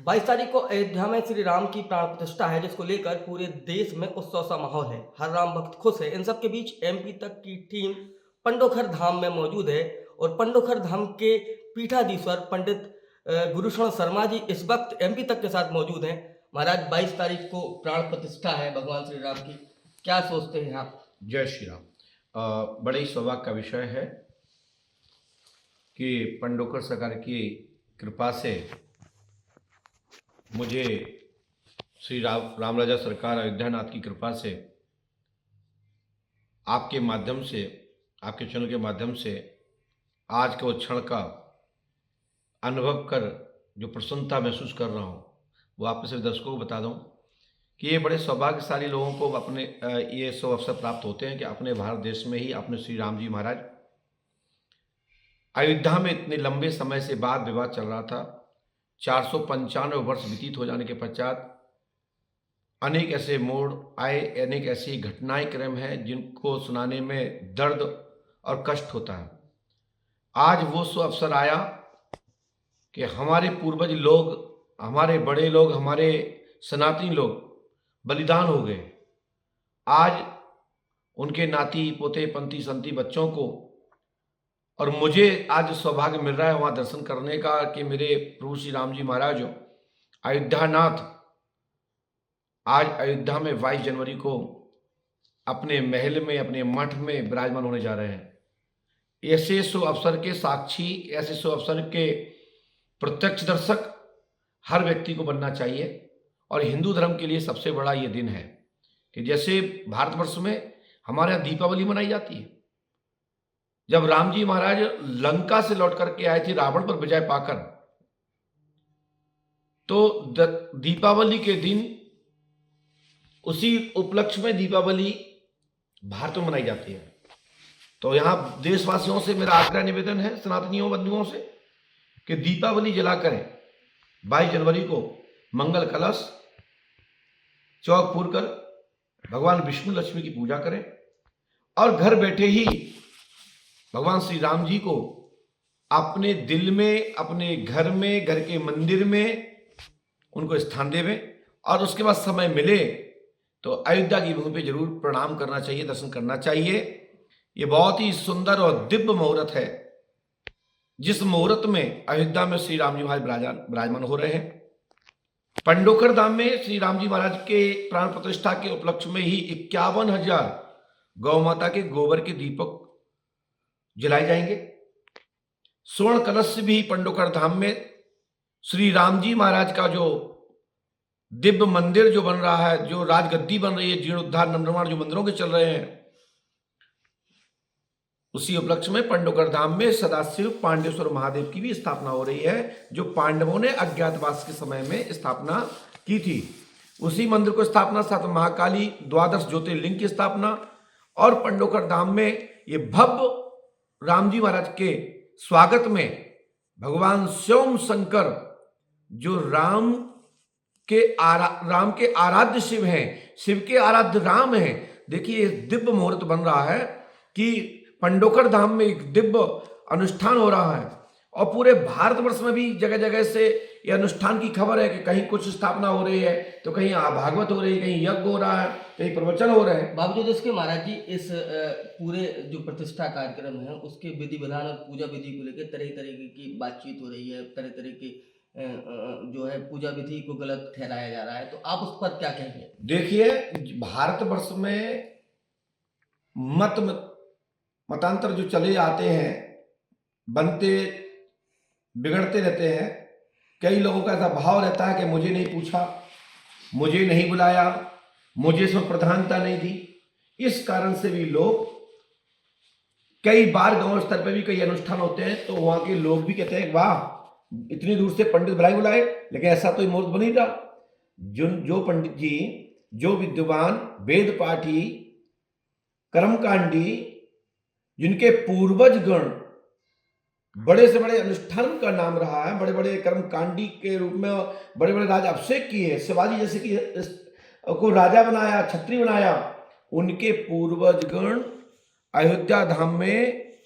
22 तारीख को अयोध्या में श्री राम की प्राण प्रतिष्ठा है, जिसको लेकर पूरे देश में उत्सव सा माहौल है। हर राम भक्त खुश है। इन सब के बीच एमपी तक की टीम पंडोखर धाम में मौजूद है और पंडोखर धाम के पीठाधीश्वर पंडित गुरुशरण शर्मा जी इस वक्त एमपी तक के साथ मौजूद हैं। महाराज, 22 तारीख को प्राण प्रतिष्ठा है भगवान श्री राम की, क्या सोचते हैं आप? जय श्री राम। बड़े ही सौभाग्य का विषय है कि पंडोकर सरकार की कृपा से मुझे श्री राम राजा सरकार अयोध्यानाथ की कृपा से आपके माध्यम से, आपके चैनल के माध्यम से आज के उस क्षण का अनुभव कर जो प्रसन्नता महसूस कर रहा हूँ वो आप सभी दर्शकों को बता दूँ कि ये बड़े सौभाग्यशाली लोगों को अपने ये सब अवसर प्राप्त होते हैं कि अपने भारत देश में ही अपने श्री राम जी महाराज अयोध्या में इतने लंबे समय से वाद विवाद चल रहा था। 495 वर्ष व्यतीत हो जाने के पश्चात अनेक ऐसे मोड़ आए, अनेक ऐसी घटनाएं क्रम हैं जिनको सुनाने में दर्द और कष्ट होता है। आज वो सो अवसर आया कि हमारे पूर्वज लोग, हमारे बड़े लोग, हमारे सनातनी लोग बलिदान हो गए। आज उनके नाती पोते पंती संती बच्चों को और मुझे आज सौभाग्य मिल रहा है वहाँ दर्शन करने का कि मेरे प्रभु श्री राम जी महाराज अयोध्यानाथ आज अयोध्या में 22 जनवरी को अपने महल में, अपने मठ में विराजमान होने जा रहे हैं। ऐसे शुभ अवसर के साक्षी, ऐसे शुभ अवसर के प्रत्यक्ष दर्शक हर व्यक्ति को बनना चाहिए। और हिंदू धर्म के लिए सबसे बड़ा ये दिन है कि जैसे भारतवर्ष में हमारे यहाँ दीपावली मनाई जाती है, जब राम जी महाराज लंका से लौट करके आए थे रावण पर विजय पाकर, तो दीपावली के दिन उसी उपलक्ष्य में दीपावली भारत में मनाई जाती है। तो यहां देशवासियों से मेरा आग्रह निवेदन है, सनातनियों बंधुओं से, कि दीपावली जला करें। 22 जनवरी को मंगल कलश चौक फूर कर भगवान विष्णु लक्ष्मी की पूजा करें और घर बैठे ही भगवान श्री राम जी को अपने दिल में, अपने घर में, घर के मंदिर में उनको स्थान देवें। और उसके बाद समय मिले तो अयोध्या की भूमि पे जरूर प्रणाम करना चाहिए, दर्शन करना चाहिए। ये बहुत ही सुंदर और दिव्य मुहूर्त है, जिस मुहूर्त में अयोध्या में श्री राम जी महाराज विराजमान हो रहे हैं। पंडोखर धाम में श्री राम जी महाराज के प्राण प्रतिष्ठा के उपलक्ष्य में ही 51,000 गौ माता के गोबर के दीपक जलाए जाएंगे। स्वर्ण कलश से भी पंडोखर धाम में श्री राम जी महाराज का जो दिव्य मंदिर जो बन रहा है, जो राजगद्दी बन रही है, जीर्णोद्धार नवनिर्माण जो मंदिरों के चल रहे हैं, उसी उपलक्ष्य में पंडोखर धाम में सदाशिव पांडेश्वर महादेव की भी स्थापना हो रही है, जो पांडवों ने अज्ञातवास के समय में स्थापना की थी। उसी मंदिर को स्थापना साथ महाकाली, द्वादश ज्योतिर्लिंग की स्थापना और पंडोखर धाम में ये भव्य राम जी महाराज के स्वागत में भगवान शिव शंकर, जो राम के आराध्य शिव हैं, शिव के आराध्य राम हैं। देखिए दिव्य मुहूर्त बन रहा है कि पंडोखर धाम में एक दिव्य अनुष्ठान हो रहा है और पूरे भारतवर्ष में भी जगह जगह से ये अनुष्ठान की खबर है कि कहीं कुछ स्थापना हो रही है, तो कहीं भागवत हो रही है, कहीं यज्ञ हो रहा है, कहीं प्रवचन हो रहे हैं। बावजूद इसके महाराज जी, इस पूरे जो प्रतिष्ठा कार्यक्रम है उसके विधि विधान और पूजा विधि को लेकर तरह तरह की बातचीत हो रही है, तरह तरह की जो है पूजा विधि को गलत ठहराया जा रहा है, तो आप उस पर क्या कहेंगे? देखिए, भारतवर्ष में मतांतर जो चले आते हैं, बनते बिगड़ते रहते हैं। कई लोगों का ऐसा भाव रहता है कि मुझे नहीं पूछा, मुझे नहीं बुलाया, मुझे इसमें प्रधानता नहीं दी। इस कारण से भी लोग कई बार गांव स्तर पर भी कई अनुष्ठान होते हैं तो वहां के लोग भी कहते हैं वाह, इतनी दूर से पंडित बुलाए, लेकिन ऐसा तो मुहूर्त बन ही रहा। जो पंडित जी, जो विद्वान, वेद पाठी, कर्मकांडी, जिनके पूर्वज गण बड़े से बड़े अनुष्ठान का नाम रहा है, बड़े बड़े कर्मकांडी के रूप में बड़े बड़े राज अभिषेक किए, शिवाजी जैसे कि को राजा बनाया, छत्री बनाया, उनके पूर्वज गण अयोध्या धाम में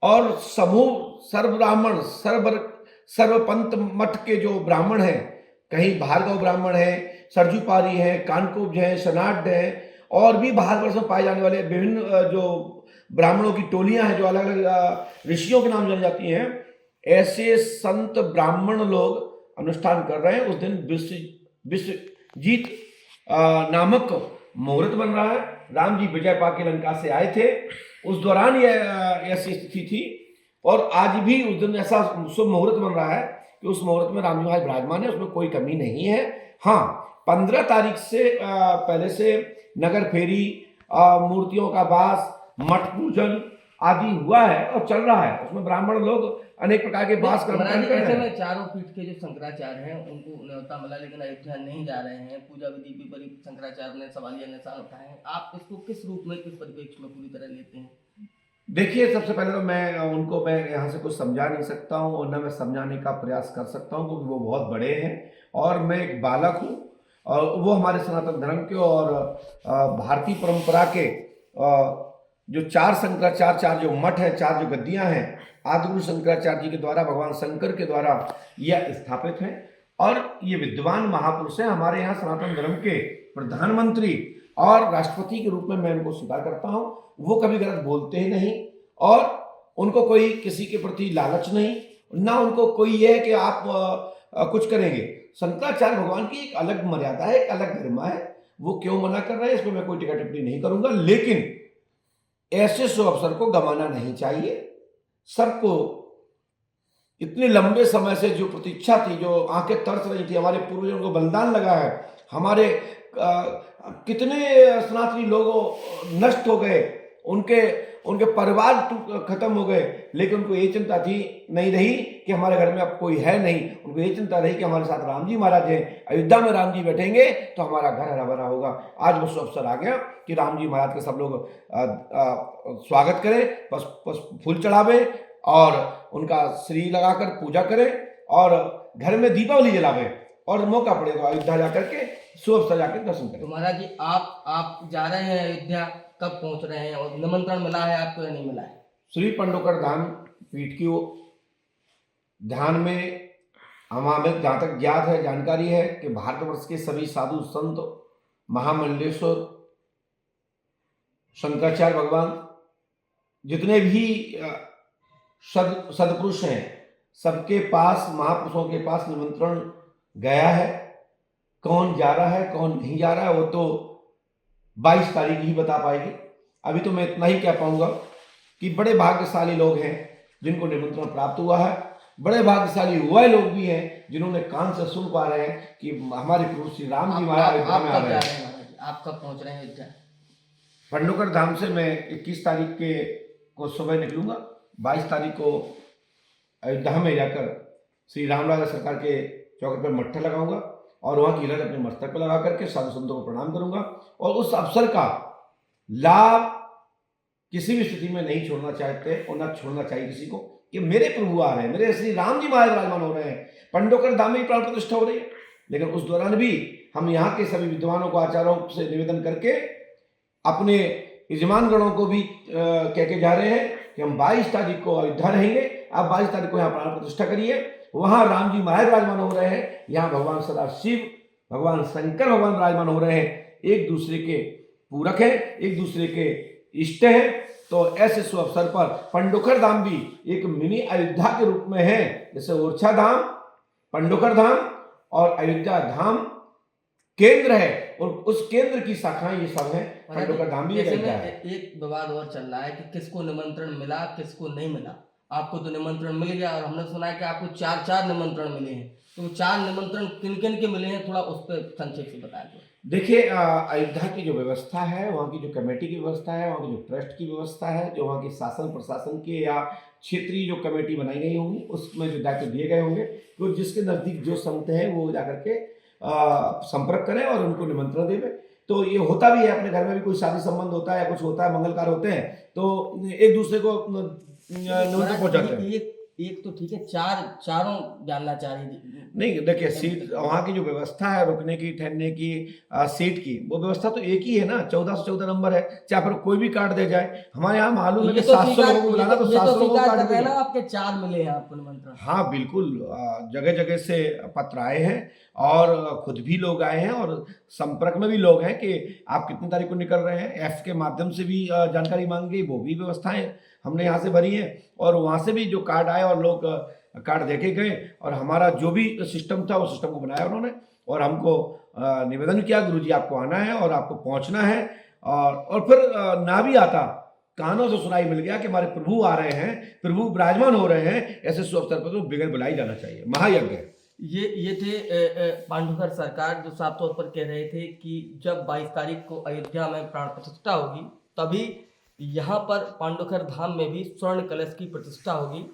और समूह सर्व ब्राह्मण, सर्वपंथ मठ के जो ब्राह्मण हैं कहीं भार्गव ब्राह्मण है, सरजूपारी है, कानकोज है, सनाड है, और भी भारतवर्ष में पाए जाने वाले विभिन्न जो ब्राह्मणों की टोलियां हैं जो अलग अलग ऋषियों के नाम जानी जाती हैं, ऐसे संत ब्राह्मण लोग अनुष्ठान कर रहे हैं। उस दिन विश्वजीत नामक मुहूर्त बन रहा है। राम जी विजय पा के लंका से आए थे, उस दौरान यह ऐसी स्थिति थी, और आज भी उस दिन ऐसा शुभ मुहूर्त बन रहा है कि उस मुहूर्त में राम जी महाराज विराजमान है, उसमें कोई कमी नहीं है। हाँ, 15 तारीख से पहले से नगर फेरी, मूर्तियों का वास, मठ पूजन आदि हुआ है और चल रहा है। उसमें ब्राह्मण लोग अनेक प्रकार के वास कर्म कर रहे ऐसे हैं। में चारों पीठ के जो शंकराचार्य हैं उनको न्योता मिला, लेकिन अयोध्या नहीं जा रहे हैं। पूजा विधि भी पर शंकराचार्य ने सवालिया निशान उठाए हैं। आप इसको किस रूप में, किस परिप्रेक्ष्य में पूरी तरह लेते हैं? देखिए, सबसे पहले तो मैं यहाँ से कुछ समझा नहीं सकता हूँ और न मैं समझाने का प्रयास कर सकता हूँ, क्योंकि वो बहुत बड़े हैं और मैं एक बालक हूँ। और वो हमारे सनातन धर्म के और भारतीय परंपरा के जो 4 शंकराचार्य, 4 जो मठ हैं, 4 जो गद्दियाँ हैं, आदिगुरु शंकराचार्य जी के द्वारा, भगवान शंकर के द्वारा यह स्थापित हैं। और ये विद्वान महापुरुष हैं। हमारे यहाँ सनातन धर्म के प्रधानमंत्री और राष्ट्रपति के रूप में मैं उनको स्वीकार करता हूँ। वो कभी गलत बोलते ही नहीं, और उनको कोई किसी के प्रति लालच नहीं, ना उनको कोई ये है कि आप कुछ करेंगे। शंकराचार्य भगवान की एक अलग मर्यादा है, एक अलग गरिमा है। वो क्यों मना कर रहे हैं, इसमें मैं कोई टिप्पणी टिप्पणी नहीं करूंगा, लेकिन ऐसे शुभ अवसर को गंवाना नहीं चाहिए। सबको इतने लंबे समय से जो प्रतीक्षा थी, जो आंखें तरस रही थी, हमारे पूर्वजों को बलिदान लगा है, हमारे कितने सनातनी लोग नष्ट हो गए, उनके परिवार खत्म हो गए, लेकिन उनको ये चिंता थी नहीं रही कि हमारे घर में अब कोई है नहीं। उनको ये चिंता रही कि हमारे साथ राम जी महाराज हैं, अयोध्या में राम जी बैठेंगे तो हमारा घर हरा भरा होगा। आज वो अवसर आ गया कि राम जी महाराज के सब लोग स्वागत करें, बस फूल चढ़ावे और उनका श्री लगाकर पूजा करें और घर में दीपावली जलावे, और मौका पड़ेगा अयोध्या जाकर के शुभ अवसर जाकर दर्शन करें। तो महाराज जी, आप जा रहे हैं अयोध्या, कब पहुंच रहे हैं और निमंत्रण मिला है आपको या नहीं मिला है? श्री पंडोकर धाम पीठ की ध्यान में हमें जहाँ तक ज्ञात है, जानकारी है कि भारतवर्ष के सभी साधु संत, महामंडलेश्वर, शंकराचार्य भगवान, जितने भी सदपुरुष हैं, सबके पास, महापुरुषों के पास निमंत्रण गया है। कौन जा रहा है, कौन नहीं जा रहा है, वो तो 22 तारीख ही बता पाएगी। अभी तो मैं इतना ही कह पाऊंगा कि बड़े भाग्यशाली लोग हैं जिनको निमंत्रण प्राप्त हुआ है। बड़े भाग्यशाली हुए लोग भी हैं जिन्होंने कान से सुन पा रहे हैं कि हमारे प्रभु श्री राम जी महाराज अयोध्या में आ रहे हैं। आप कब पहुंच रहे हैं अयोध्या? पंडोकर धाम से मैं 21 तारीख को सुबह निकलूंगा। 22 तारीख को अयोध्या में जाकर श्री रामलाल सरकार के चौक पर मट्ठा लगाऊंगा और वहाँ की तिलक अपने मस्तक पर लगा करके साधु संतों को प्रणाम करूंगा। और उस अवसर का लाभ किसी भी स्थिति में नहीं छोड़ना चाहते और ना छोड़ना चाहिए किसी को, कि मेरे प्रभु आ रहे हैं, मेरे श्री राम जी महाराज विराजमान हो रहे हैं, पंडोकर धाम में प्राण प्रतिष्ठा हो रही है। लेकिन उस दौरान भी हम यहाँ के सभी विद्वानों को, आचार्यों से निवेदन करके अपने यजमान गणों को भी कह के जा रहे हैं कि हम 22 तारीख को अयोध्या रहेंगे, आप 22 तारीख को यहाँ प्राण प्रतिष्ठा करिए। वहाँ राम जी महाराज विराजमान हो रहे हैं, यहाँ भगवान सदाशिव, भगवान शंकर भगवान विराजमान हो रहे हैं। एक दूसरे के पूरक हैं, एक दूसरे के इष्ट हैं। तो ऐसे शुभ अवसर पर पंडोकर धाम भी एक मिनी अयोध्या के रूप में है। जैसे ओरछा धाम, पंडोकर धाम और अयोध्या धाम केंद्र है, और उस केंद्र की शाखाएं ये सब हैं। पंडोकर धाम भी एक विवाद और चल रहा है कि किसको निमंत्रण मिला, किसको नहीं मिला। आपको तो निमंत्रण मिल गया, और हमने सुना है कि आपको 4 निमंत्रण मिले हैं। तो 4 निमंत्रण किन किन के मिले हैं, थोड़ा उस पर संक्षेप से बताएं। देखिए, अयोध्या की जो व्यवस्था है, वहाँ की जो कमेटी की व्यवस्था है, वहाँ की जो ट्रस्ट की व्यवस्था है, जो वहाँ की शासन प्रशासन के या क्षेत्रीय जो कमेटी बनाई गई होंगी, उसमें जो दायित्व दिए गए होंगे, तो जिसके नज़दीक जो संत हैं वो जाकर के संपर्क करें और उनको निमंत्रण देवे। तो ये होता भी है, अपने घर में भी कोई शादी संबंध होता है या कुछ होता है, मंगल कार्य होते हैं, तो एक दूसरे को निमंत्रण पहुँचाते हैं। एक तो ठीक है, चारों जानना चाह रही थी। नहीं देखिए, सीट वहाँ की जो व्यवस्था है रुकने की, ठहरने की, सीट की, वो व्यवस्था तो एक ही है ना, 14 से 14 नंबर है, चाहे पर कोई भी काट दे जाए। हमारे यहाँ मालूम है ये कि तो 700 लोगों को बुलाना, तो ये 700 तो लोगों को स्वीकार काट कर रहे हैं ना देंगे। आपके 4 मिले हैं आपको निमंत्रण। हाँ बिल्कुल, जगह जगह से पत्र आए हैं और खुद भी लोग आए हैं और संपर्क में भी लोग हैं कि आप कितनी तारीख को निकल रहे हैं। एफ के माध्यम से भी जानकारी मांगी गई, वो भी व्यवस्थाएं हमने यहाँ से भरी हैं और वहाँ से भी जो कार्ड आए और लोग कार्ड देके गए और हमारा जो भी सिस्टम था वो सिस्टम को बनाया उन्होंने और हमको निवेदन किया, गुरुजी आपको आना है और आपको पहुँचना है। और फिर ना भी आता, कानों से सुनाई मिल गया कि हमारे प्रभु आ रहे हैं, प्रभु विराजमान हो रहे हैं, ऐसे शुभ अवसर पर तो बिगड़ बुलाई जाना चाहिए, महायज्ञ है। ये थे पांडुखर सरकार, जो साफ तौर पर कह रहे थे कि जब 22 तारीख को अयोध्या में प्राण प्रतिष्ठा होगी तभी यहाँ पर पांडुखर धाम में भी स्वर्ण कलश की प्रतिष्ठा होगी।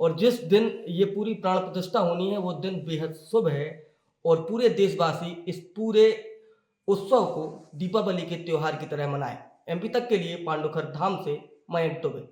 और जिस दिन ये पूरी प्राण प्रतिष्ठा होनी है वो दिन बेहद शुभ है और पूरे देशवासी इस पूरे उत्सव को दीपावली के त्योहार की तरह मनाएं। एमपी तक के लिए पांडुखर धाम से मयंक दुबे।